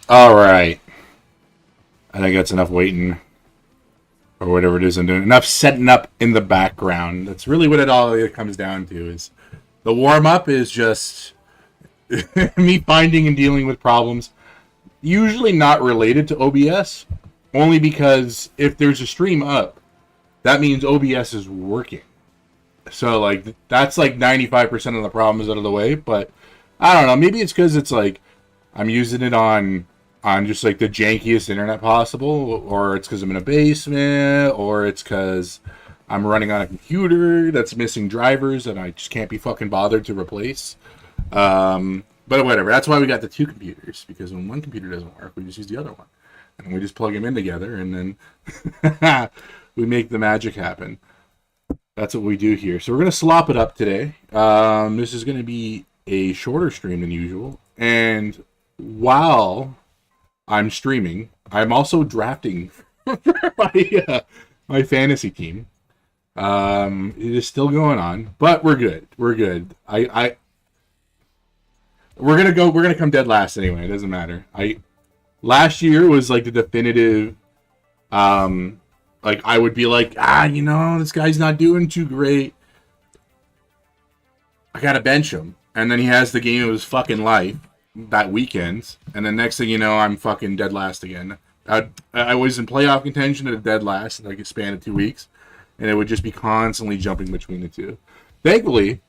Alright. I think that's enough waiting. Or whatever it is I'm doing. Enough setting up in the background. That's really what it all comes down to. Is the warm-up is just me finding and dealing with problems. Usually not related to OBS. Only because if there's a stream up, that means OBS is working. So, like, that's like 95% of the problems out of the way. But, I don't know. Maybe it's because it's like, I'm using it on just like the jankiest internet possible, or it's because I'm in a basement, or it's because I'm running on a computer that's missing drivers and I just can't be fucking bothered to replace. But whatever. That's why we got the two computers, because when one computer doesn't work, we just use the other one. And we just plug them in together, and then we make the magic happen. That's what we do here. So we're going to slop it up today. This is going to be a shorter stream than usual. And while I'm streaming, I'm also drafting my fantasy team. It is still going on, but we're good. We're good. We're gonna come dead last anyway. It doesn't matter. Last year was like the definitive. Like I would be like, this guy's not doing too great. I gotta bench him, and then he has the game of his fucking life that weekend, and then next thing you know, I'm fucking dead last again. I was in playoff contention at a dead last, like a span of 2 weeks, and it would just be constantly jumping between the two. Thankfully,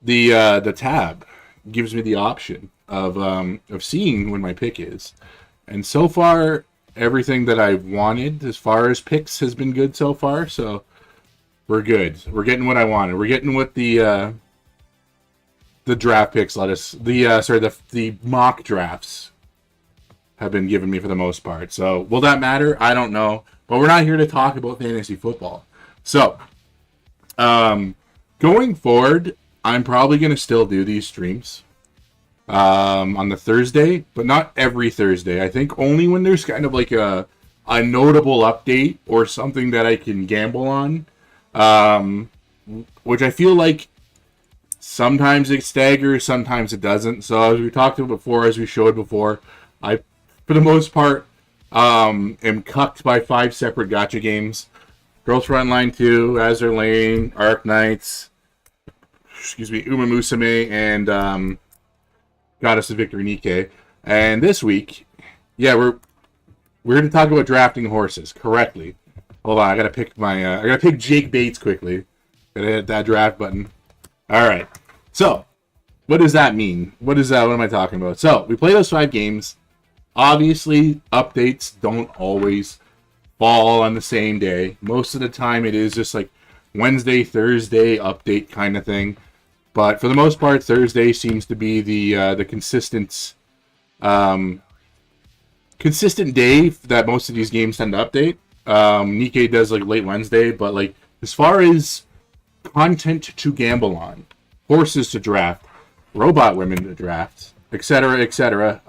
the tab gives me the option of seeing when my pick is, and so far everything that I've wanted as far as picks has been good so far. So we're good. We're getting what I wanted. We're getting what the draft picks the mock drafts have been given me for the most part. So will that matter? I don't know. But we're not here to talk about fantasy football. So going forward, I'm probably going to still do these streams on the Thursday, but not every Thursday. I think only when there's kind of like a notable update or something that I can gamble on, which I feel like sometimes it staggers, sometimes it doesn't. So as we talked about before, as we showed before, I, for the most part, am cucked by 5 separate gacha games. Girls Frontline 2, Azure Lane, Arc Knights, Uma Musume, and Goddess of Victory Nikkei. And this week, we're going to talk about drafting horses correctly. Hold on, I gotta pick Jake Bates quickly. Gotta hit that draft button. Alright. So, what does that mean? What am I talking about? So, we play those 5 games. Obviously, updates don't always fall on the same day. Most of the time, it is just like Wednesday, Thursday update kind of thing. But for the most part, Thursday seems to be the consistent day that most of these games tend to update. Nikkei does like late Wednesday, but like as far as content to gamble on, horses to draft, robot women to draft, etc., etc.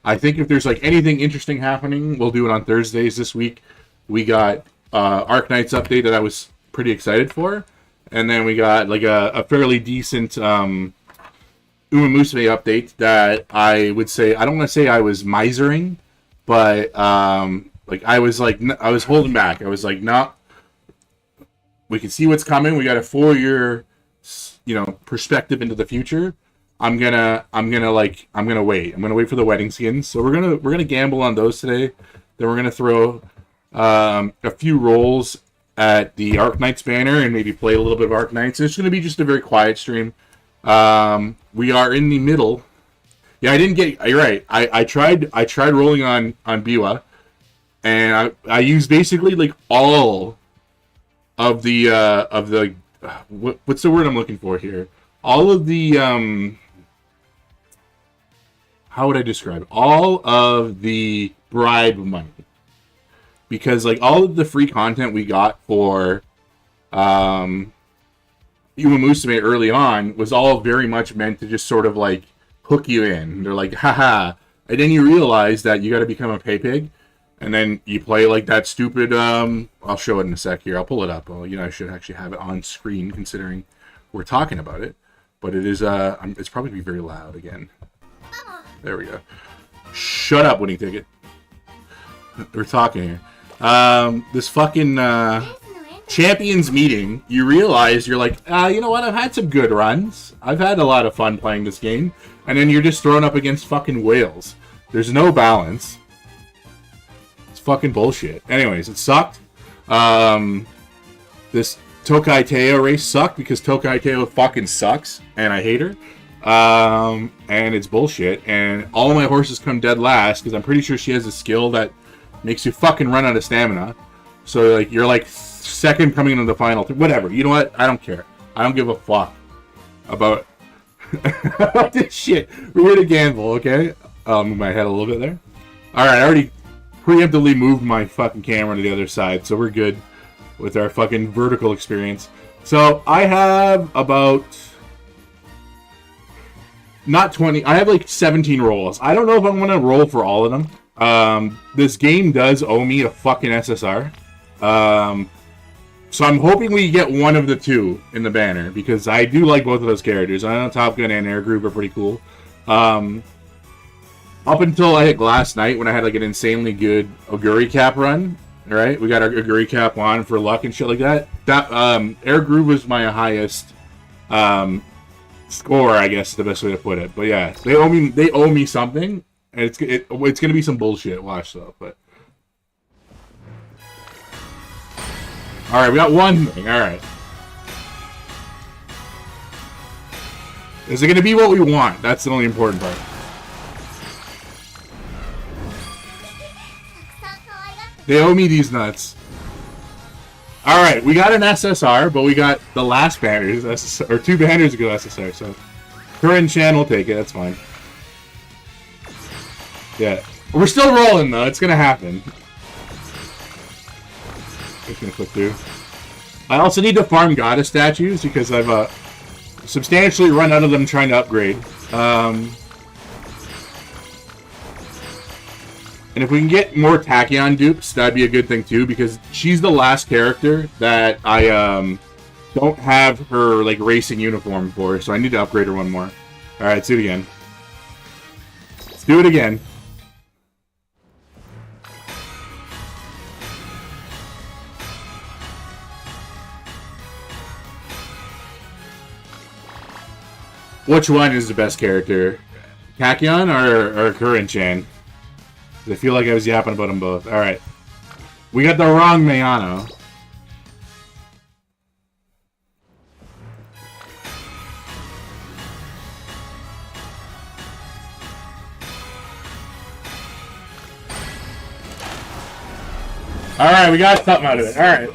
I think if there's like anything interesting happening, we'll do it on Thursdays. This week we got Arc Knights update that I was pretty excited for, and then we got like a fairly decent Uma Musume update that I would say, I don't want to say I was misering, but like I was holding back. I was like, no, we can see what's coming. We got a 4-year, perspective into the future. I'm gonna wait. I'm gonna wait for the wedding skins. So we're gonna gamble on those today. Then we're gonna throw a few rolls at the Arknights banner and maybe play a little bit of Arknights. It's gonna be just a very quiet stream. We are in the middle. Yeah, I didn't get. You're right. I tried rolling on Biwa, and I used basically like all of the what's the word I'm looking for here? All of the how would I describe it? All of the bribe money, because like all of the free content we got for Uma Musume early on was all very much meant to just sort of like hook you in. They're like, haha. And then you realize that you got to become a pay pig. And then you play like that stupid, I'll show it in a sec here. I'll pull it up. Well, I should actually have it on screen considering we're talking about it. But it is, it's probably going to be very loud again. There we go. Shut up, Winnie Ticket. We're talking here. This fucking, champions meeting, you realize you're like, you know what? I've had some good runs. I've had a lot of fun playing this game. And then you're just thrown up against fucking whales. There's no balance. It's fucking bullshit. Anyways, it sucked. This Tokai Teo race sucked because Tokai Teo fucking sucks. And I hate her. And it's bullshit. And all of my horses come dead last because I'm pretty sure she has a skill that makes you fucking run out of stamina. So like you're like second coming into the final. Whatever. You know what? I don't care. I don't give a fuck about this shit. We're here to gamble, okay? I'll move my head a little bit there. Alright, I already preemptively moved my fucking camera to the other side, so we're good with our fucking vertical experience. So I have about not 20, I have like 17 rolls. I don't know if I'm gonna roll for all of them. This game does owe me a fucking SSR. So I'm hoping we get one of the two in the banner, because I do like both of those characters. I know Top Gun and Air Groove are pretty cool. Up until I hit Last Night, when I had like an insanely good Oguri Cap run, right? We got our Oguri Cap on for luck and shit like that. That Air Groove was my highest score, I guess is the best way to put it. But yeah, they owe me something, and it's gonna be some bullshit. Watch though, but. Alright, we got one thing. Alright. Is it going to be what we want? That's the only important part. They owe me these nuts. Alright, we got an SSR, but we got the last banners, SSR, or 2 banners ago SSR, so Current Chan will take it, that's fine. Yeah. We're still rolling though, it's going to happen. Just gonna click through. I also need to farm Goddess statues because I've substantially run out of them trying to upgrade. And if we can get more Tachyon dupes, that'd be a good thing too, because she's the last character that I don't have her like racing uniform for, so I need to upgrade her one more. All right, let's do it again. Let's do it again. Which one is the best character? Tachyon or Kurin-chan? I feel like I was yapping about them both. Alright. We got the wrong Mayano. Alright, we got something out of it. Alright.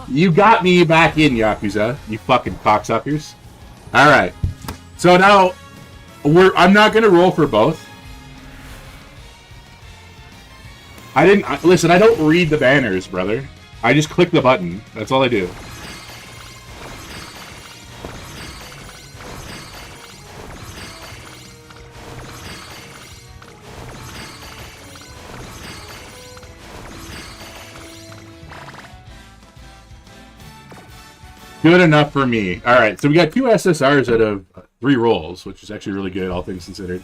You got me back in, Yakuza. You fucking cocksuckers. Alright. So now, I'm not going to roll for both. Listen, I don't read the banners, brother. I just click the button. That's all I do. Good enough for me. Alright, so we got 2 SSRs out of 3 rolls, which is actually really good, all things considered.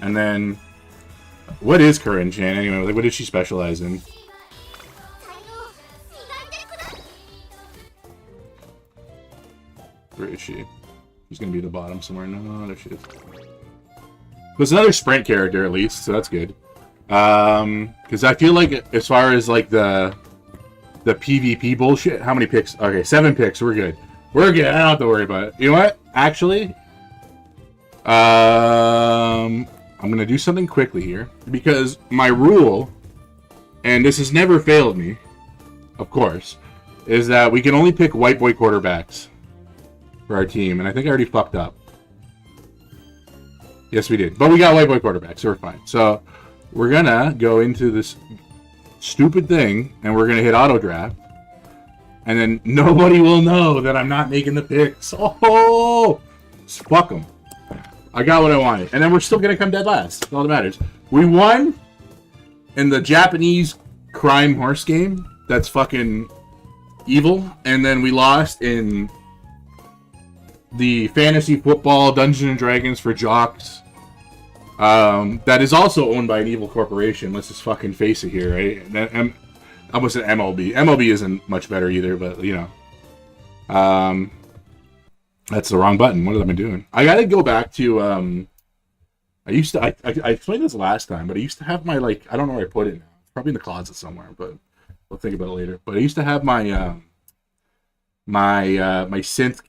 And then, what is Kurin-chan anyway? Like, what does she specialize in? Where is she? She's gonna be at the bottom somewhere. No, there she is. There's another sprint character at least, so that's good. Because I feel like as far as like the PvP bullshit, how many picks? Okay, 7 picks. We're good. We're good. I don't have to worry about it. You know what? Actually, I'm gonna do something quickly here because my rule, and this has never failed me, of course, is that we can only pick white boy quarterbacks for our team, and I think I already fucked up. Yes, we did. But we got white boy quarterbacks, so we're fine. So we're gonna go into this stupid thing, and we're gonna hit auto draft, and then nobody will know that I'm not making the picks. Oh, fuck them. I got what I wanted, and then we're still gonna come dead last. That's all that matters. We won in the Japanese crime horse game. That's fucking evil, and then we lost in the fantasy football Dungeons and Dragons for jocks. That is also owned by an evil corporation. Let's just fucking face it here, right? I almost said MLB. MLB isn't much better either, but you know, that's the wrong button. What have I been doing? I gotta go back to I explained this last time, but I used to have my like I don't know where I put it now. It's probably in the closet somewhere, but we'll think about it later. But I used to have my my synth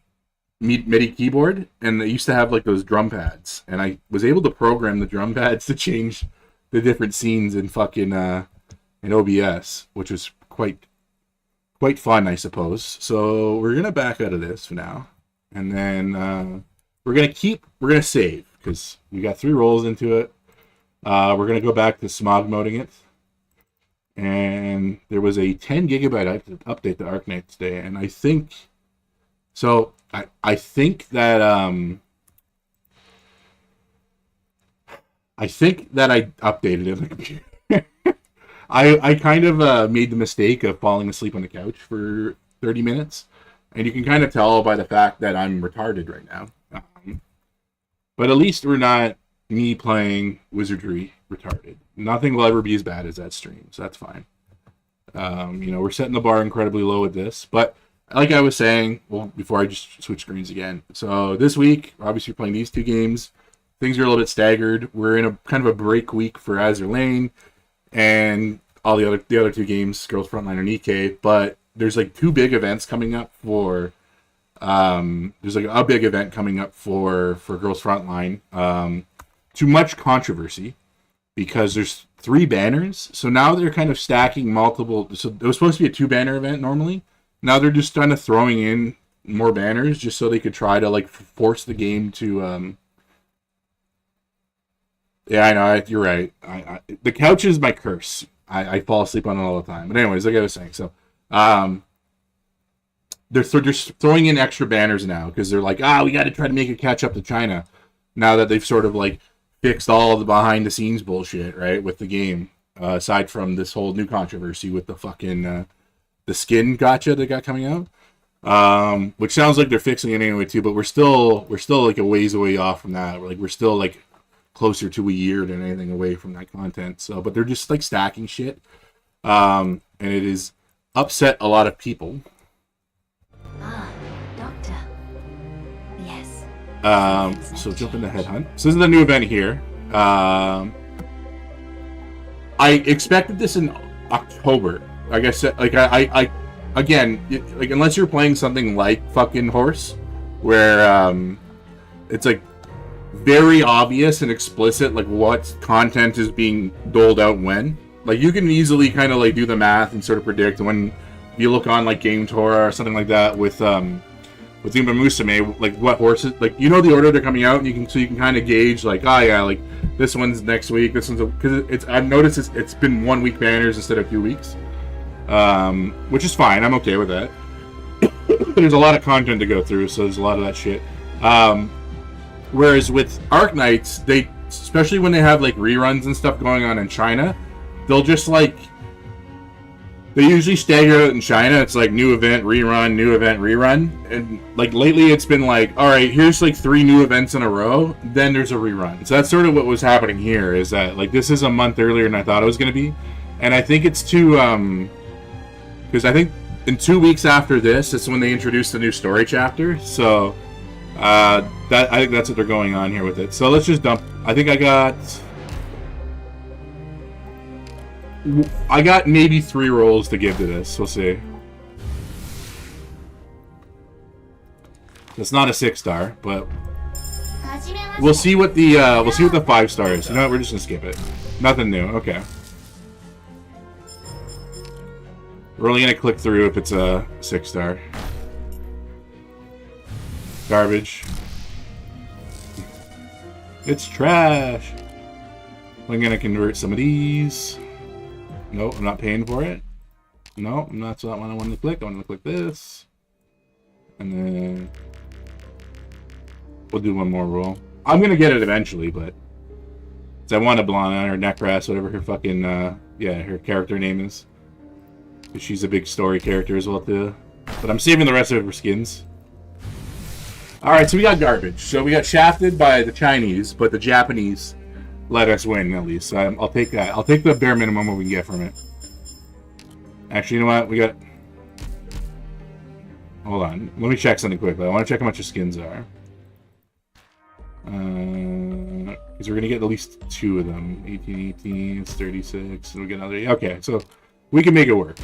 MIDI keyboard, and I used to have like those drum pads, and I was able to program the drum pads to change the different scenes in fucking in OBS, which was quite fun, I suppose. So we're gonna back out of this for now, and then we're gonna save because we got 3 rolls into it. We're gonna go back to smog moding it, and there was a 10 gigabyte update to Arknight today, and I think so. I think that I updated it on the computer. I kind of made the mistake of falling asleep on the couch for 30 minutes, and you can kind of tell by the fact that I'm retarded right now. But at least we're not me playing wizardry retarded. Nothing will ever be as bad as that stream, so that's fine. You know, we're setting the bar incredibly low with this, but like I was saying, well, before I just switch screens again. So this week, obviously, we're playing these 2 games. Things are a little bit staggered. We're in a kind of a break week for Azure Lane and all the other 2 games, Girls Frontline and EK. But there's like 2 big events coming up for. There's like a big event coming up for Girls Frontline. Too much controversy because there's 3 banners. So now they're kind of stacking multiple. So it was supposed to be a 2-banner event normally. Now they're just kind of throwing in more banners just so they could try to like force the game to. Yeah, I know. You're right. The couch is my curse. I fall asleep on it all the time. But anyways, like I was saying, so they're just throwing in extra banners now because they're like, we got to try to make it catch up to China. Now that they've sort of like fixed all of the behind the scenes bullshit, right, with the game. Aside from this whole new controversy with the fucking. The skin gacha that got coming out, which sounds like they're fixing it anyway too, but we're still like a ways away off from that. We're still like closer to a year than anything away from that content. So, but they're just like stacking shit, and it has upset a lot of people. Doctor. Yes. So jump into Headhunt. So this is the new event here. I expected this in October. Like I said, like I again, like unless you're playing something like fucking Horse, where it's like very obvious and explicit, like what content is being doled out when. Like you can easily kind of like do the math and sort of predict when you look on like Game Torah or something like that with Uma Musume, like what horses, like you know the order they're coming out, and you can kind of gauge like like this one's next week, this one's because I've noticed it's been 1 week banners instead of 2 weeks. Which is fine. I'm okay with that. There's a lot of content to go through, so there's a lot of that shit. Whereas with Arknights, they, especially when they have like reruns and stuff going on in China, they'll just like they usually stagger it in China. It's like new event, rerun, and like lately it's been like, all right, here's like 3 new events in a row, then there's a rerun. So that's sort of what was happening here. Is that like this is a month earlier than I thought it was going to be, and I think it's too because I think in 2 weeks after this, it's when they introduced the new story chapter. So That I think that's what they're going on here with it. So let's just dump. I think I got maybe 3 rolls to give to this. We'll see. It's not a 6-star, but we'll see what the 5-star is. You know what? We're just gonna skip it. Nothing new. Okay. We're only gonna click through if it's a 6-star. Garbage. It's trash. I'm gonna convert some of these. Nope, I'm not paying for it. Nope, that's not what I wanted to click. I want to click this. And then we'll do one more roll. I'm gonna get it eventually, but I want a blonde or Necras, whatever her fucking her character name is. She's a big story character as well too. But I'm saving the rest of it for skins. Alright, so we got garbage. So we got shafted by the Chinese, but the Japanese let us win at least. So I'll take that. I'll take the bare minimum what we can get from it. Actually, you know what? We got... Hold on. Let me check something quickly. I want to check how much the skins are. Because we're going to get at least 2 of them. 18, it's 36. And we get another... Okay, so we can make it work.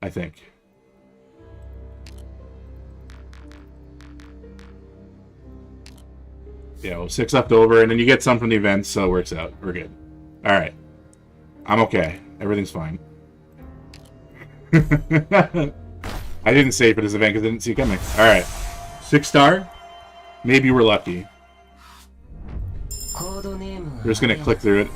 I think. Yeah, well, 6 left over, and then you get some from the events, so it works out. We're good. Alright. I'm okay. Everything's fine. I didn't save for this event because I didn't see it coming. Alright. 6-star. Maybe we're lucky. We're just gonna click through it.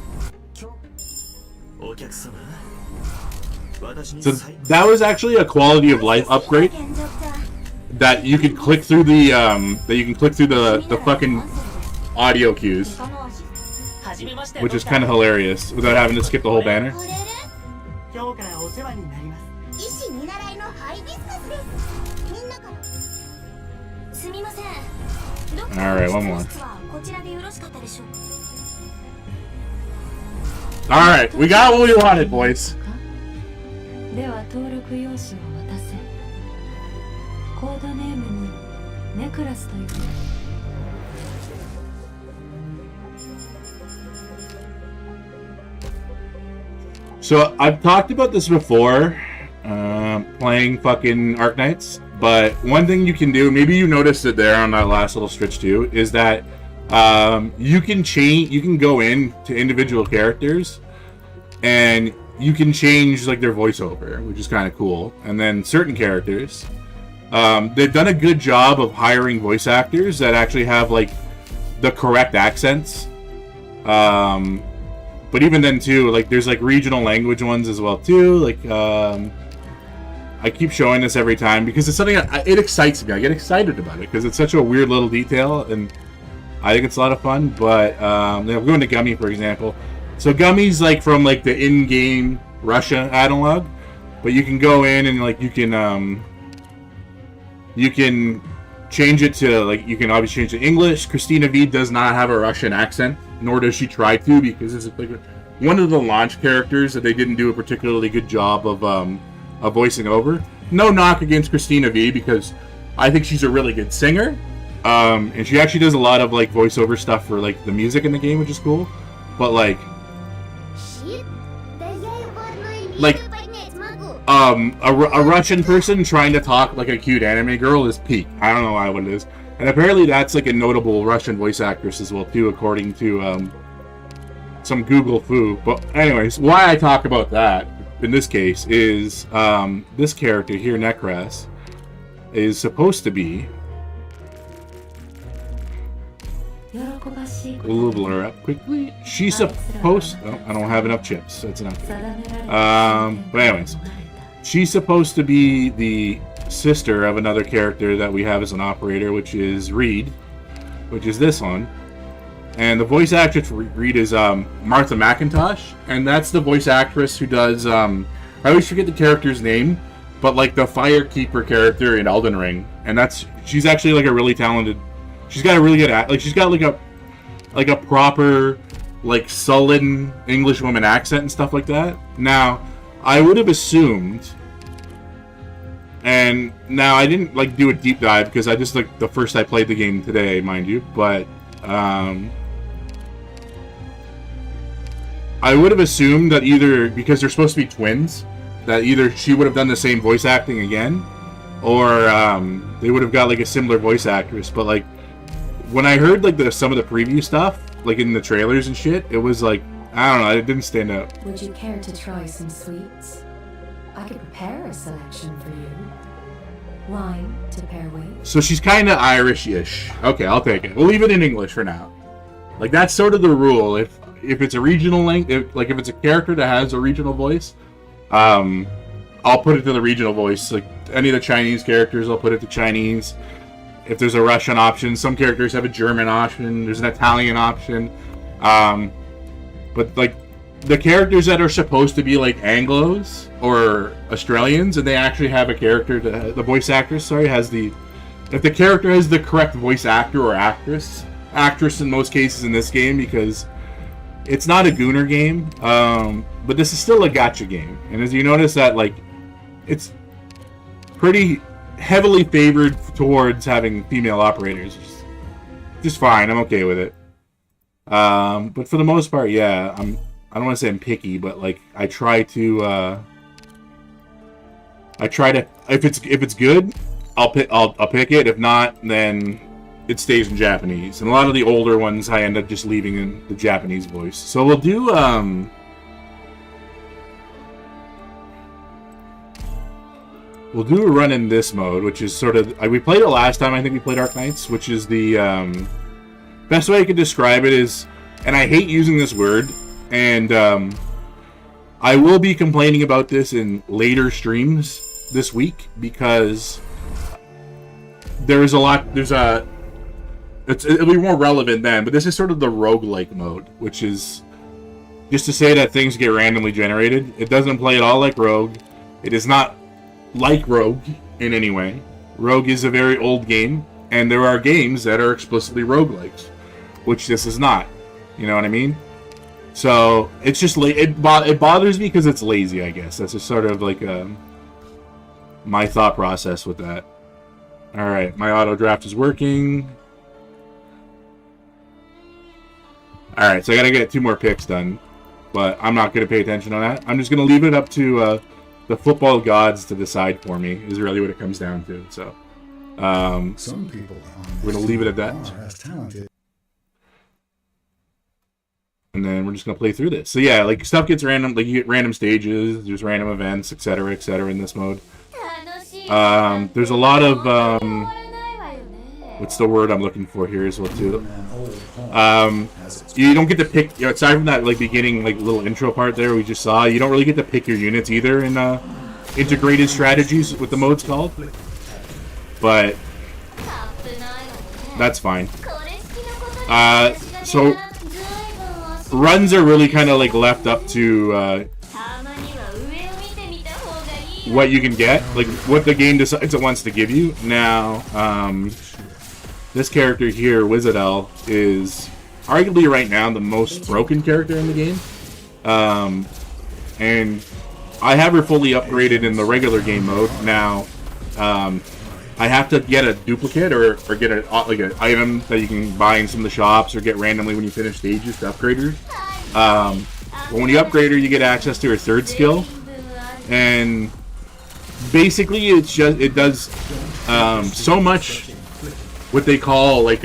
So that was actually a quality of life upgrade. That you could click through the the fucking audio cues, which is kind of hilarious without having to skip the whole banner. Alright, one more. Alright, we got what we wanted, boys. So I've talked about this before, playing fucking Arknights, but one thing you can do, maybe you noticed it there on that last little stretch too, is that you can go in to individual characters and you can change like their voiceover, which is kind of cool. And then certain characters, they've done a good job of hiring voice actors that actually have like the correct accents. But even then too, like there's like regional language ones as well too. Like I keep showing this every time because it's something it excites me. I get excited about it because it's such a weird little detail, and I think it's a lot of fun. But I'm going to Gummy for example. So Gummy's like from like the in-game Russia analog, but you can go in and like you can change it to like you can obviously change to English. Christina V does not have a Russian accent, nor does she try to, because this is like one of the launch characters that they didn't do a particularly good job of voicing over. No knock against Christina V, because I think she's a really good singer, and she actually does a lot of like voiceover stuff for like the music in the game, which is cool. But like a Russian person trying to talk like a cute anime girl is peak. I don't know why what it is. And apparently that's like a notable Russian voice actress as well too, according to some Google foo. But anyways, why I talk about that in this case is this character here, Necras, is supposed to be... We'll blur up quickly. She's supposed... Oh, I don't have enough chips. That's enough. But anyways, she's supposed to be the sister of another character that we have as an operator, which is Reed, which is this one. And the voice actress for Reed is Martha McIntosh, and that's the voice actress who does I always forget the character's name, but like the Firekeeper character in Elden Ring. And she's actually like a really talented, she's got a really good like she's got like a proper like sullen English woman accent and stuff like that. Now I would have assumed, And now I didn't like do a deep dive because I just like the first I played the game today, mind you. But I would have assumed that either because they're supposed to be twins, that either she would have done the same voice acting again, or they would have got like a similar voice actress. But like when I heard like some of the preview stuff, like in the trailers and shit, it was like I don't know, it didn't stand out. Would you care to try some sweets? I could prepare a selection for you. Wine to pair with. So she's kind of Irish-ish. Okay, I'll take it. We'll leave it in English for now. Like that's sort of the rule. If it's a regional if it's a character that has a regional voice, I'll put it to the regional voice. Like any of the Chinese characters, I'll put it to Chinese. If there's a Russian option, some characters have a German option. There's an Italian option. But like the characters that are supposed to be like Anglos or Australians, and they actually have a character, the voice actress, has the, if the character has the correct voice actor or actress in most cases in this game, because it's not a Gooner game, but this is still a gacha game. And as you notice that, like, it's pretty heavily favored towards having female operators. Just fine, I'm okay with it. But for the most part, yeah, I don't want to say I'm picky, but like I try to if it's good, I'll pick it. If not, then it stays in Japanese. And a lot of the older ones I end up just leaving in the Japanese voice. So we'll do a run in this mode, which is sort of we played it last time. I think we played Arc Knights, which is the best way I could describe it is, and I hate using this word. And I will be complaining about this in later streams this week because there's a lot. It'll be more relevant then. But this is sort of the roguelike mode, which is just to say that things get randomly generated. It doesn't play at all like Rogue. It is not like Rogue in any way. Rogue is a very old game, and there are games that are explicitly roguelikes, which this is not. You know what I mean? So it's just it bothers me because it's lazy, I guess. That's just sort of like my thought process with that. All right, my auto draft is working. All right, so I gotta get 2 more picks done, but I'm not gonna pay attention on that. I'm just gonna leave it up to the football gods to decide for me. Is really what it comes down to. So some people we're gonna leave it at that. And then we're just going to play through this. So yeah, like stuff gets random, like you get random stages, there's random events, etc., in this mode. There's a lot of, what's the word I'm looking for here as well too. You don't get to pick, aside from that like beginning like little intro part there we just saw, you don't really get to pick your units either in integrated strategies, what the mode's called. But that's fine. So runs are really kind of like left up to what you can get, like what the game decides it wants to give you. Now, this character here, Wizardel, is arguably right now the most broken character in the game. And I have her fully upgraded in the regular game mode. Now, I have to get a duplicate or get like an item that you can buy in some of the shops or get randomly when you finish stages to upgrade her. But when you upgrade her, you get access to her 3rd skill, and basically it does so much what they call like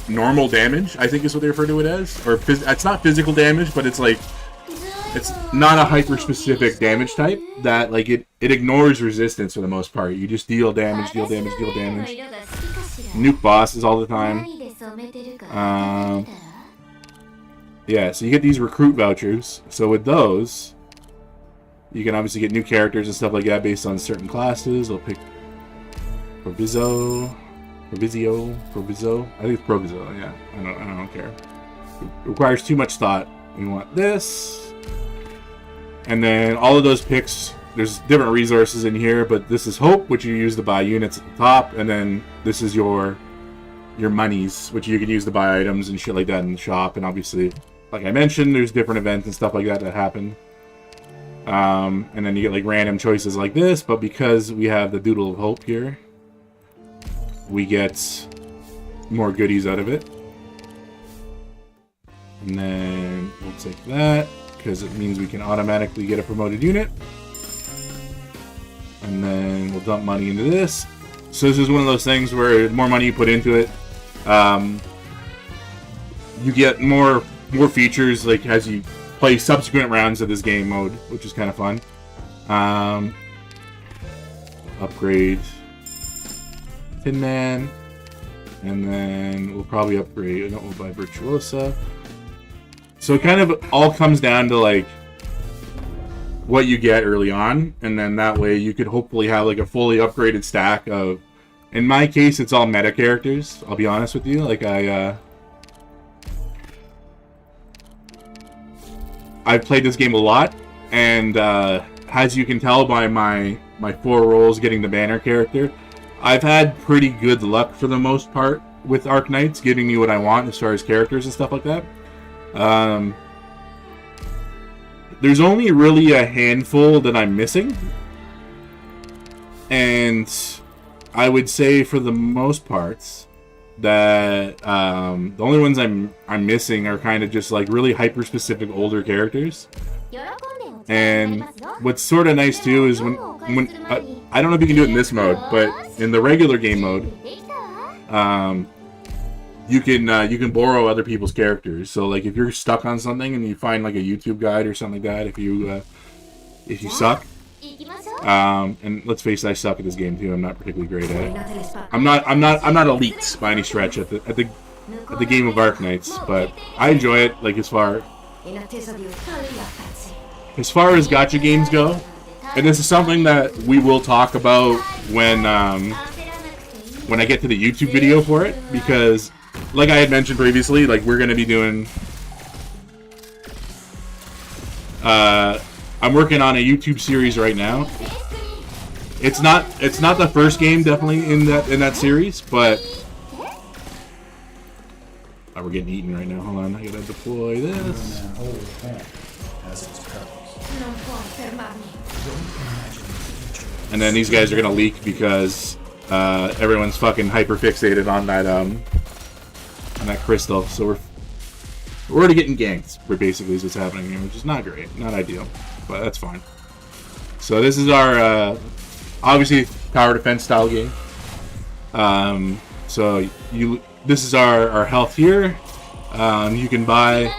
normal damage, I think is what they refer to it as, or it's not physical damage, but it's like it's not a hyper-specific damage type that like it ignores resistance for the most part. You just deal damage. Nuke bosses all the time. Yeah, so you get these recruit vouchers. So with those, you can obviously get new characters and stuff like that based on certain classes. I'll pick Proviso. I think it's Proviso. Yeah, I don't care. It requires too much thought. We want this. And then all of those picks, there's different resources in here, but this is Hope, which you use to buy units at the top, and then this is your monies, which you can use to buy items and shit like that in the shop. And obviously, like I mentioned, there's different events and stuff like that happen. And then you get like random choices like this, but because we have the Doodle of Hope here, we get more goodies out of it. And then we'll take that, because it means we can automatically get a promoted unit. And then we'll dump money into this. So this is one of those things where the more money you put into it, you get more features like as you play subsequent rounds of this game mode, which is kind of fun. Upgrade Tin Man, and then we'll probably upgrade. No, we'll buy Virtuosa. So it kind of all comes down to like what you get early on, and then that way you could hopefully have like a fully upgraded stack of. In my case, it's all meta characters. I'll be honest with you. Like I've played this game a lot, and as you can tell by my 4 rolls getting the banner character, I've had pretty good luck for the most part with Arknights, giving me what I want as far as characters and stuff like that. There's only really a handful that I'm missing, and I would say for the most parts that the only ones I'm missing are kind of just like really hyper specific older characters. And what's sort of nice too is when I don't know if you can do it in this mode, but in the regular game mode, you can borrow other people's characters. So like if you're stuck on something and you find like a YouTube guide or something like that, if you suck, and let's face it, I suck at this game too. I'm not particularly great at it. I'm not elite by any stretch at the game of Arknights, but I enjoy it. Like as far as gacha games go, and this is something that we will talk about when I get to the YouTube video for it, because like I had mentioned previously, like we're going to be doing I'm working on a YouTube series right now. It's not the first game definitely in that series, but oh, we're getting eaten right now. Hold on, I gotta deploy this. And then these guys are gonna leak because everyone's fucking hyper fixated on that crystal. So we're already getting ganked. We're basically is what's happening here, which is not great, not ideal, but that's fine. So this is our obviously tower defense style game. So this is our health here. You can buy,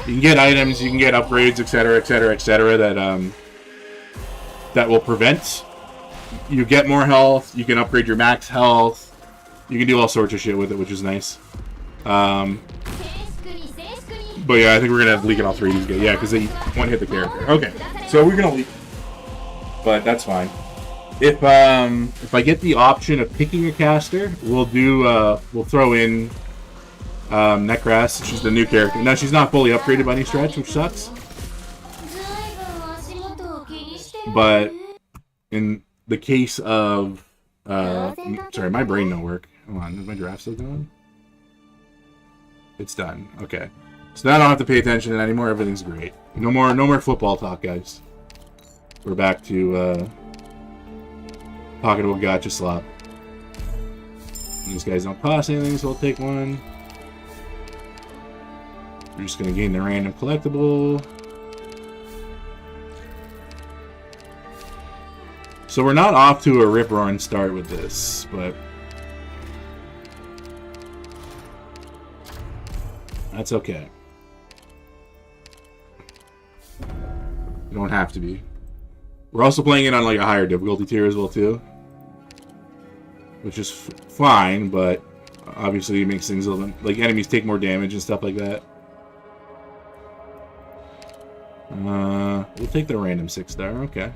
you can get items, you can get upgrades, etc., etc., etc. That will prevent. You get more health. You can upgrade your max health. You can do all sorts of shit with it, which is nice. But yeah, I think we're gonna have to leak in all 3 of these guys. Yeah, because they one hit the character. Okay, so we're gonna leak, but that's fine. If I get the option of picking a caster, we'll throw in Necras. She's the new character. Now she's not fully upgraded by any stretch, which sucks. But in the case of sorry, my brain don't work. Hold on, is my draft still going? It's done. Okay. So now I don't have to pay attention to it anymore. Everything's great. No more football talk, guys. We're back to talking about Gacha Slop. These guys don't cost anything, so I'll take one. We're just gonna gain the random collectible. So we're not off to a rip-roaring start with this, but that's okay. You don't have to be. We're also playing it on like a higher difficulty tier as well too, which is fine, but obviously it makes things a little, like enemies take more damage and stuff like that. We'll take the random 6-star. Okay.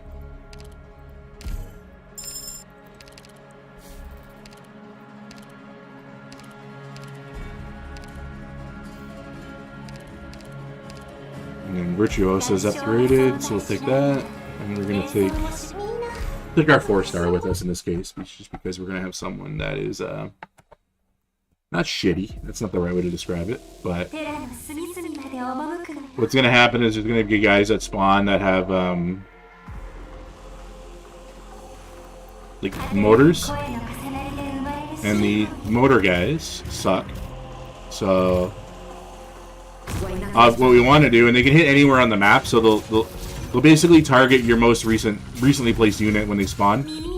And then Virtuoso is upgraded, so we'll take that. And we're gonna take our 4-star with us in this case, just because we're gonna have someone that is Not shitty. That's not the right way to describe it. But what's going to happen is there's going to be guys that spawn that have like motors, and the motor guys suck. So what we want to do, and they can hit anywhere on the map, so they'll basically target your most recently placed unit when they spawn.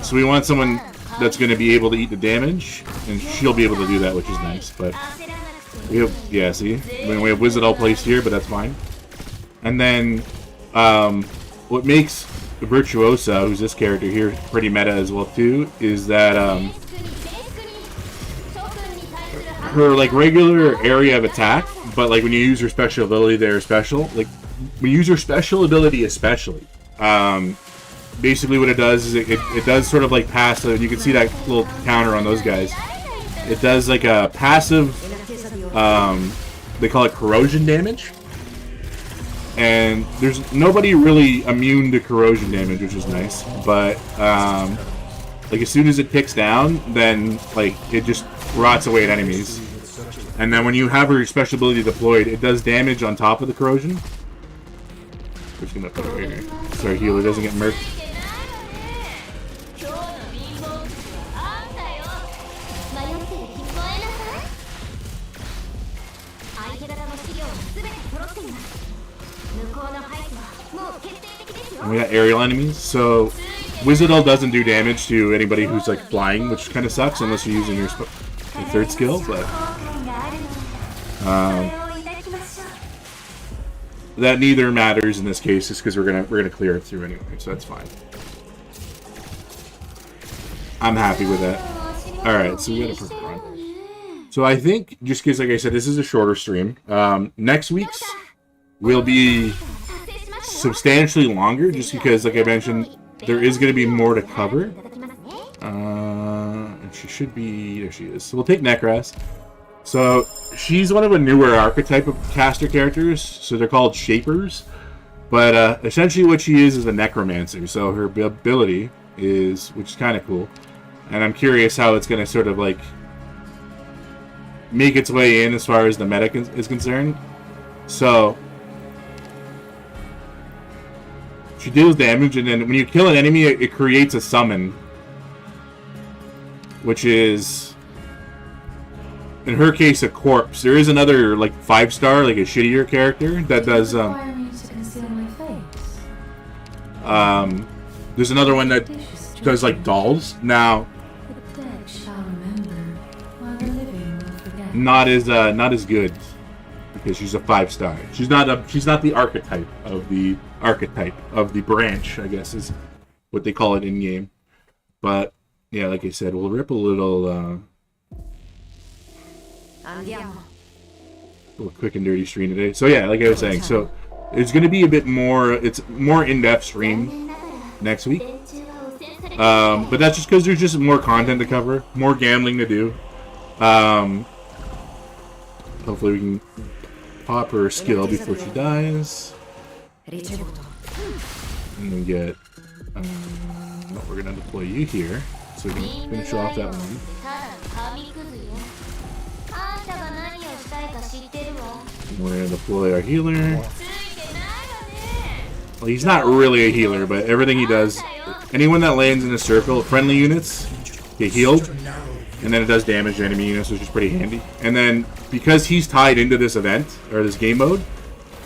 So we want someone that's going to be able to eat the damage, and she'll be able to do that, which is nice. But we have, yeah, see, we have Wizard all placed here, but that's fine. And then what makes Virtuosa, who's this character here, pretty meta as well too, is that her like regular area of attack, but like when you use her special ability, they're special. Like when you use her special ability, especially. Basically what it does is it does sort of like passive. You can see that little counter on those guys. It does like a passive, they call it corrosion damage. And there's nobody really immune to corrosion damage, which is nice. But like as soon as it ticks down, then like it just rots away at enemies. And then when you have her special ability deployed, it does damage on top of the corrosion. We're just gonna put it right here so our healer doesn't get murked. And we got aerial enemies, so Wizardal doesn't do damage to anybody who's like flying, which kind of sucks unless you're using your third skill. But that neither matters in this case, just because we're gonna clear it through anyway, so that's fine. I'm happy with that. All right, so we got a perfect run. So I think, just because, like I said, this is a shorter stream. Next week's will be substantially longer, just because, like I mentioned, there is going to be more to cover. And she should be... There she is. So we'll take Necras. So she's one of a newer archetype of caster characters, so they're called Shapers. But essentially what she is a necromancer. So her ability is, which is kind of cool. And I'm curious how it's going to sort of like make its way in as far as the meta is concerned. So she deals damage, and then when you kill an enemy, it creates a summon, which is, in her case, a corpse. There is another like 5-star, like a shittier character that does. There's another one that does like dolls. Now, not as good, because she's a 5-star. She's not the archetype of the branch, I guess is what they call it in game. But yeah, like I said, we'll rip a little quick and dirty stream today. So yeah, like I was saying, so it's going to be a bit more. It's more in-depth stream next week. But that's just because there's just more content to cover, more gambling to do. Hopefully we can pop her skill before she dies. And then get... we're going to deploy you here, so we can finish off that one. And we're going to deploy our healer. Well, he's not really a healer, but everything he does... Anyone that lands in a circle, friendly units get healed. And then it does damage to enemy units, which is pretty handy. And then, because he's tied into this event, or this game mode,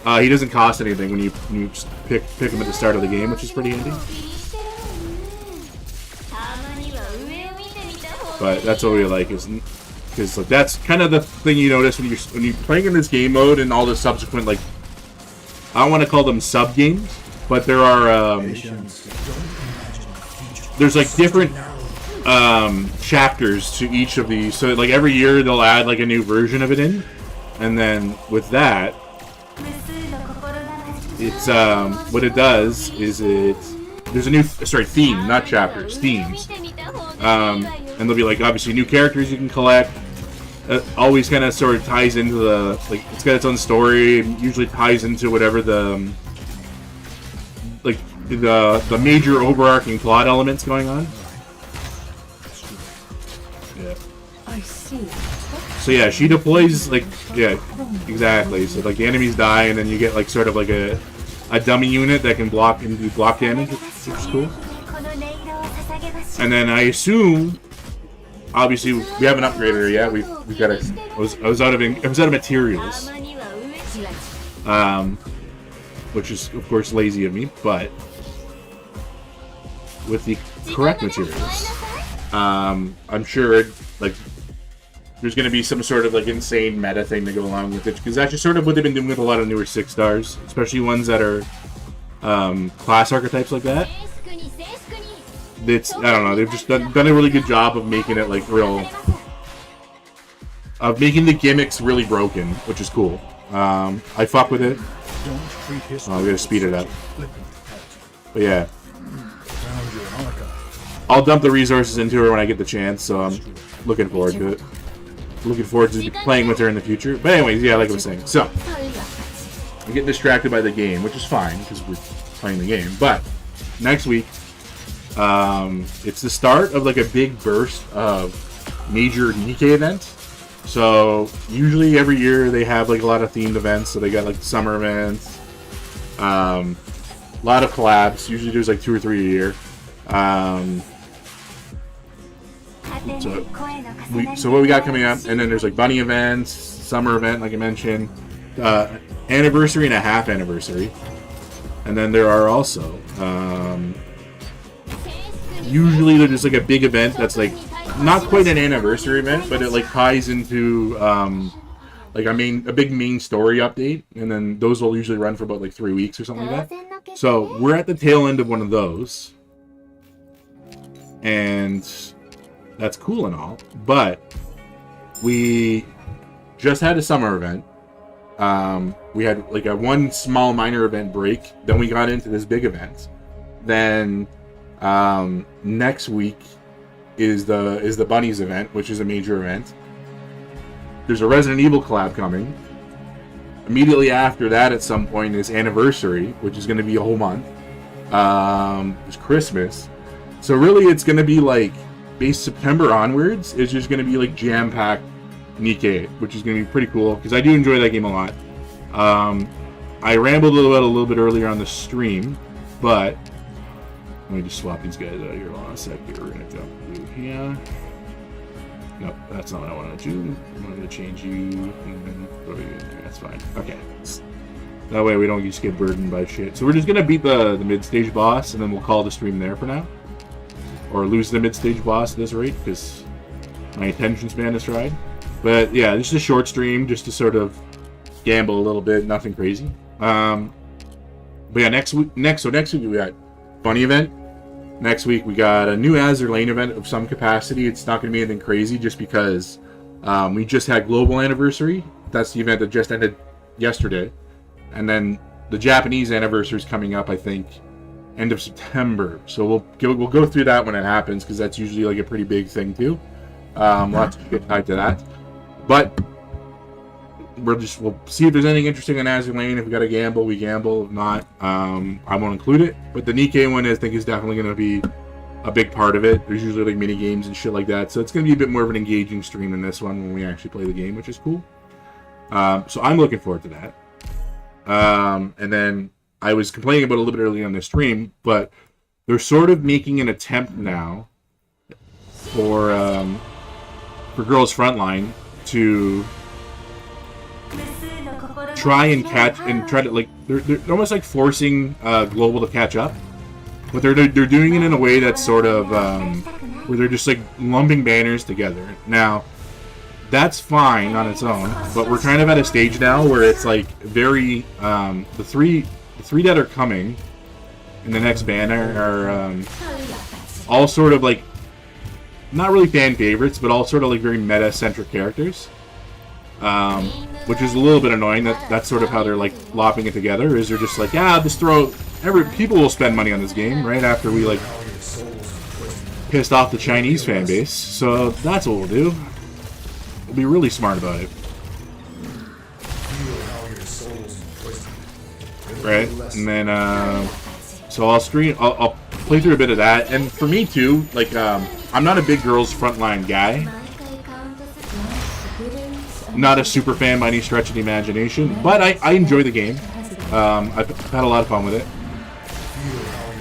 he doesn't cost anything when you just pick him at the start of the game, which is pretty handy. But that's what we like, is because like, that's kind of the thing you notice when you're playing in this game mode and all the subsequent, like, I don't want to call them sub games, but there are there's like different chapters to each of these, so like every year they'll add like a new version of it in, and then with that, it's what it does is there's a new theme, not chapters, themes, and there'll be like obviously new characters you can collect. Always kind of sort of ties into the, like, it's got its own story, and usually ties into whatever the like the major overarching plot elements going on. Yeah. I see. So yeah, she deploys like exactly. So like the enemies die, and then you get like sort of like a dummy unit that can block and do block damage, which is cool. And then I assume, obviously, we haven't upgraded her yet. We've got to. I was out of materials, which is of course lazy of me, but with the correct materials, I'm sure like there's going to be some sort of like insane meta thing to go along with it, because that's just sort of what they've been doing with a lot of newer 6 stars, especially ones that are class archetypes like that. It's, I don't know, they've just done a really good job of making it like of making the gimmicks really broken, which is cool. I fuck with it. I'm gonna speed it up. But yeah, I'll dump the resources into her when I get the chance, so I'm looking forward to it. Looking forward to playing with her in the future. But anyways, yeah, like I was saying. So, I get distracted by the game, which is fine, because we're playing the game. But, next week, it's the start of like a big burst of major Nikkei events. So, usually every year they have like a lot of themed events. So, they got like summer events, a lot of collabs. Usually there's like 2 or 3 a year. So what we got coming up, and then there's like bunny events, summer event, like I mentioned, anniversary and a half anniversary, and then there are also usually there's like a big event that's like not quite an anniversary event, but it like ties into like a big main story update, and then those will usually run for about like 3 weeks or something like that. So we're at the tail end of one of those, and that's cool and all, but we just had a summer event. We had like a one small minor event break. Then we got into this big event. Then next week is the Bunnies event, which is a major event. There's a Resident Evil collab coming. Immediately after that, at some point, is Anniversary, which is going to be a whole month. It's Christmas. So really, it's going to be like base September onwards. It's just going to be like jam-packed Nikkei, which is going to be pretty cool, because I do enjoy that game a lot. I rambled a little bit earlier on the stream, but let me just swap these guys out here. Hold on a sec here. We're going to jump through here. Nope, that's not what I wanted to do. I wanted to change you. And what are we going to do? That's fine. Okay. That way we don't just get burdened by shit. So we're just going to beat the mid-stage boss, and then we'll call the stream there for now. Or lose the mid-stage boss at this rate, because my attention span is fried. But yeah, this is a short stream, just to sort of gamble a little bit, nothing crazy. But yeah, next week we got Bunny event. Next week we got a new Azure Lane event of some capacity. It's not going to be anything crazy, just because we just had Global Anniversary. That's the event that just ended yesterday. And then the Japanese Anniversary is coming up, I think, end of September. So we'll go through that when it happens, because that's usually like a pretty big thing too. Lots of shit tied to that. But we'll see if there's anything interesting on Azure Lane. If we got to gamble, we gamble. If not, I won't include it. But the Nikkei one, I think, is definitely going to be a big part of it. There's usually like mini games and shit like that, so it's going to be a bit more of an engaging stream than this one when we actually play the game, which is cool. So I'm looking forward to that. And then I was complaining about it a little bit earlier on the stream, but they're sort of making an attempt now for Girls Frontline to try and catch and try to like they're almost like forcing Global to catch up, but they're doing it in a way that's sort of where they're just like lumping banners together. Now that's fine on its own, but we're kind of at a stage now where it's like very the three that are coming in the next banner are all sort of like not really fan favorites, but all sort of like very meta-centric characters, which is a little bit annoying. That's sort of how they're like lopping it together. Is they're just like, yeah, just throw people will spend money on this game right after we like pissed off the Chinese fan base. So that's what we'll do. We'll be really smart about it. Right, and then So I'll play through a bit of that, and for me too, like I'm not a big Girls Frontline guy. Not a super fan by any stretch of the imagination, but I enjoy the game. I've had a lot of fun with it,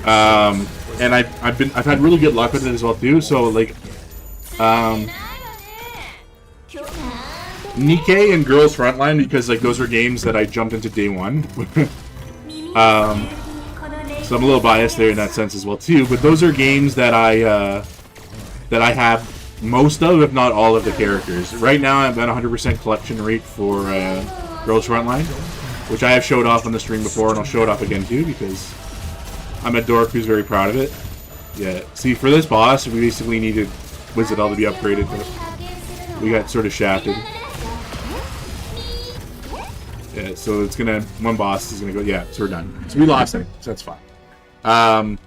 and I've had really good luck with it as well too. So like, Nikkei and Girls Frontline, because like those were games that I jumped into day one. So I'm a little biased there in that sense as well too. But those are games that I have most of, if not all of, the characters. Right now I'm at 100% collection rate for Girls Frontline, which I have showed off on the stream before, and I'll show it off again too because I'm a dork who's very proud of it. Yeah. See, for this boss, we basically needed Wizardell to be upgraded, but we got sort of shafted. Yeah, so it's gonna, one boss is gonna go, yeah, so we're done. So we lost it, so that's fine. As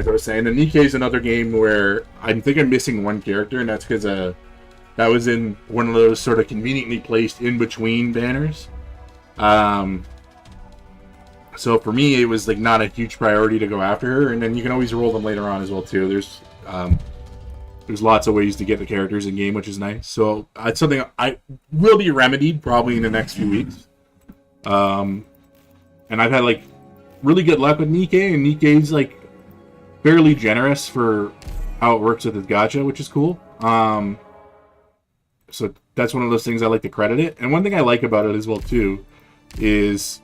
I was saying, the Nikkei is another game where I think I'm missing one character, and that's because that was in one of those sort of conveniently placed in between banners. So for me, it was like not a huge priority to go after her, and then you can always roll them later on as well too. There's lots of ways to get the characters in game, which is nice. So it's something I will be remedied probably in the next few weeks. And I've had like really good luck with Nikkei, and Nikkei's like fairly generous for how it works with his gacha, which is cool. So that's one of those things I like to credit it. And one thing I like about it as well too is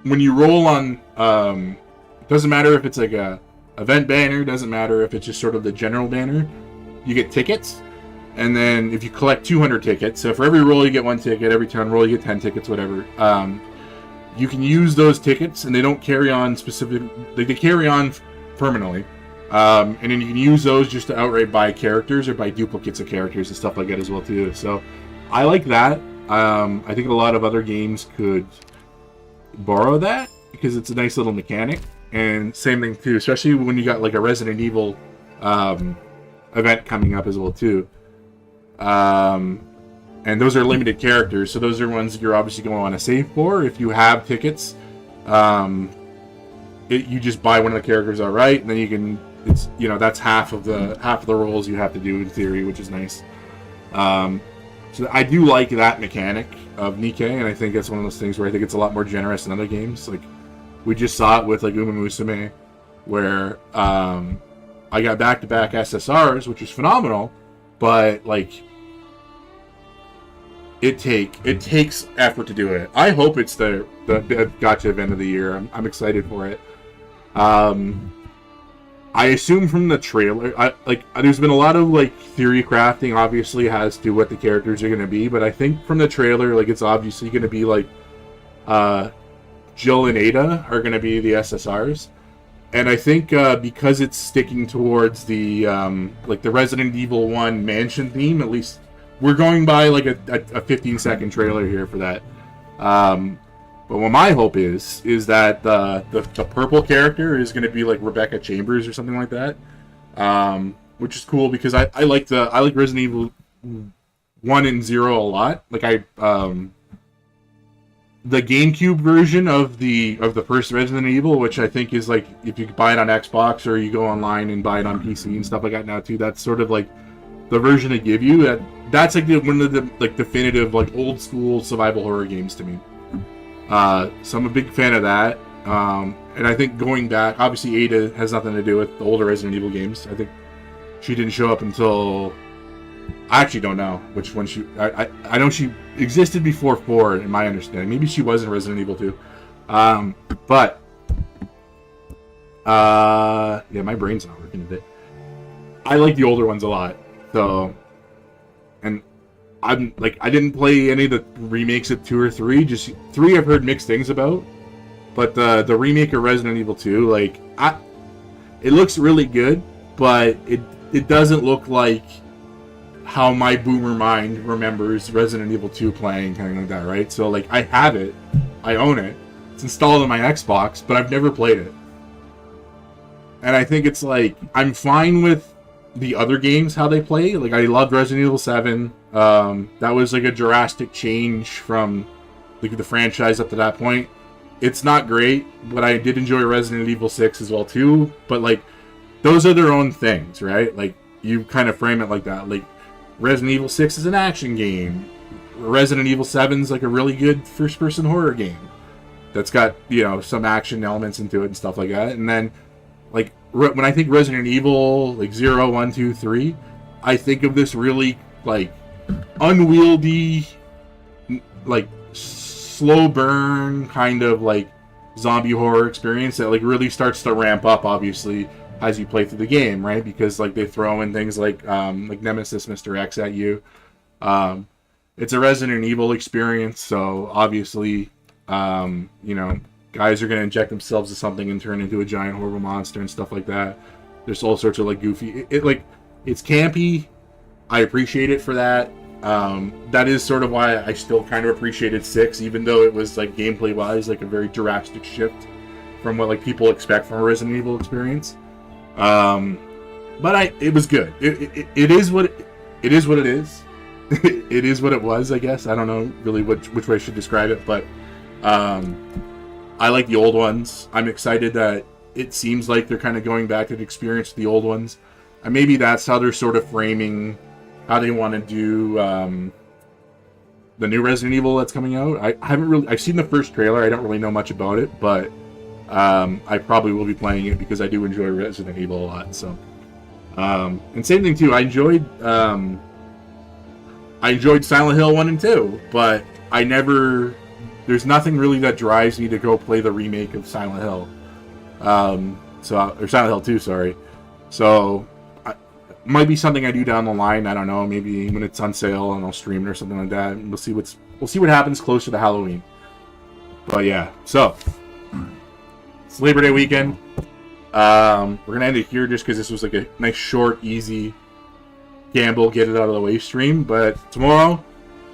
when you roll on, doesn't matter if it's like a event banner, doesn't matter if it's just sort of the general banner, you get tickets. And then if you collect 200 tickets, so for every roll you get 1 ticket, every turn roll you get 10 tickets, whatever. You can use those tickets, and they don't carry on specific, like they carry on permanently. And then you can use those just to outright buy characters or buy duplicates of characters and stuff like that as well too. So I like that. I think a lot of other games could borrow that because it's a nice little mechanic. And same thing too, especially when you got like a Resident Evil event coming up as well too. And those are limited characters, so those are ones that you're obviously going to want to save for. If you have tickets, you just buy one of the characters outright, and then you can. It's, you know, that's half of the rolls you have to do in theory, which is nice. So I do like that mechanic of Nikkei, and I think that's one of those things where I think it's a lot more generous than other games. Like we just saw it with like Uma Musume, where I got back-to-back SSRs, which was phenomenal, but like. It takes effort to do it. I hope it's the Gacha event of the year. I'm excited for it. I assume from the trailer, there's been a lot of like theory crafting, obviously, as to what the characters are going to be, but I think from the trailer, like it's obviously going to be like Jill and Ada are going to be the SSRs, and I think because it's sticking towards the like the Resident Evil 1 mansion theme, at least. We're going by like a 15-second trailer here for that. But what my hope is that the purple character is going to be like Rebecca Chambers or something like that, which is cool because I like Resident Evil 1 and 0 a lot. Like the GameCube version of the first Resident Evil, which I think is like if you buy it on Xbox or you go online and buy it on PC and stuff like that now too. That's sort of like the version they give you. That's like one of the like definitive like old school survival horror games to me. So I'm a big fan of that. And I think going back, obviously Ada has nothing to do with the older Resident Evil games. I think she didn't show up until I actually don't know which one she. I know she existed before 4, in my understanding. Maybe she was in Resident Evil 2. But yeah, my brain's not working a bit. I like the older ones a lot. So, and I'm like, I didn't play any of the remakes of 2 or 3. Just 3 I've heard mixed things about. But the remake of Resident Evil 2, like, it looks really good, but it doesn't look like how my boomer mind remembers Resident Evil 2 playing, kind of like that, right? So, like, I have it. I own it. It's installed on my Xbox, but I've never played it. And I think it's like, I'm fine with the other games, how they play. Like, I loved Resident Evil 7. That was like a drastic change from like the franchise up to that point. it's not great, but I did enjoy Resident Evil 6 as well too. But like, those are their own things, right? Like, you kind of frame it like that. Like, Resident Evil 6 is an action game. Resident Evil 7 is like a really good first-person horror game that's got, you know, some action elements into it and stuff like that. And then, like, when I think Resident Evil, like 0, 1, 2, 3, I think of this really, like, unwieldy, like, slow burn kind of, like, zombie horror experience that, like, really starts to ramp up, obviously, as you play through the game, right? Because, like, they throw in things like Nemesis, Mr. X at you. It's a Resident Evil experience, so obviously, you know, guys are going to inject themselves with something and turn into a giant horrible monster and stuff like that. There's all sorts of, like, goofy... It's campy. I appreciate it for that. That is sort of why I still kind of appreciated 6, even though it was, like, gameplay-wise, like, a very drastic shift from what, like, people expect from a Resident Evil experience. But it was good. It is what it is. It is what it was, I guess. I don't know really which way I should describe it, but I like the old ones. I'm excited that it seems like they're kind of going back to the experience of the old ones. And maybe that's how they're sort of framing how they want to do the new Resident Evil that's coming out. I've seen the first trailer. I don't really know much about it, but I probably will be playing it because I do enjoy Resident Evil a lot. So, and same thing too. I enjoyed Silent Hill 1 and 2, but there's nothing really that drives me to go play the remake of Silent Hill. Or Silent Hill 2, sorry. So, might be something I do down the line. I don't know. Maybe when it's on sale and I'll stream it or something like that. We'll see what happens closer to Halloween. But yeah, so it's Labor Day weekend. We're gonna end it here just because this was like a nice, short, easy gamble, get it out of the way stream. But tomorrow,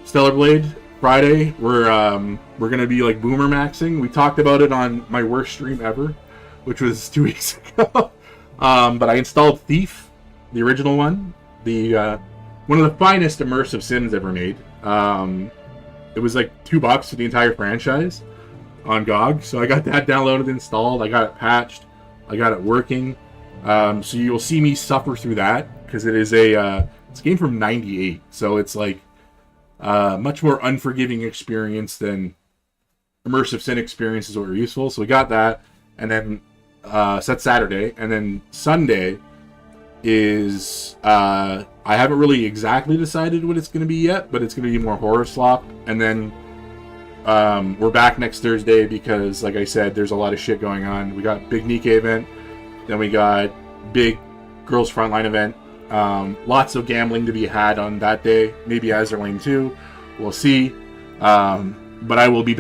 Stellar Blade. Friday, we're gonna be like boomer maxing. We talked about it on my worst stream ever, which was 2 weeks ago. But I installed Thief, the original one, one of the finest immersive sims ever made. It was like $2 for the entire franchise on GOG, so I got that downloaded, installed. I got it patched. I got it working. So you'll see me suffer through that because it's a game from '98, so it's like much more unforgiving experience than immersive sim experiences that were useful. So we got that, and then so that's Saturday, and then Sunday is I haven't really exactly decided what it's going to be yet, but it's going to be more horror slop, and then we're back next Thursday because, like I said, there's a lot of shit going on. We got big Nikkei event, then we got big Girls Frontline event. Lots of gambling to be had on that day. Maybe Azerlane too. We'll see. But I will be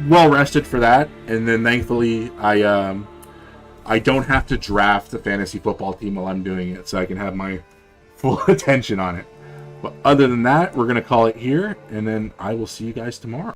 well rested for that. And then thankfully, I don't have to draft the fantasy football team while I'm doing it, so I can have my full attention on it. But other than that, we're gonna call it here, and then I will see you guys tomorrow.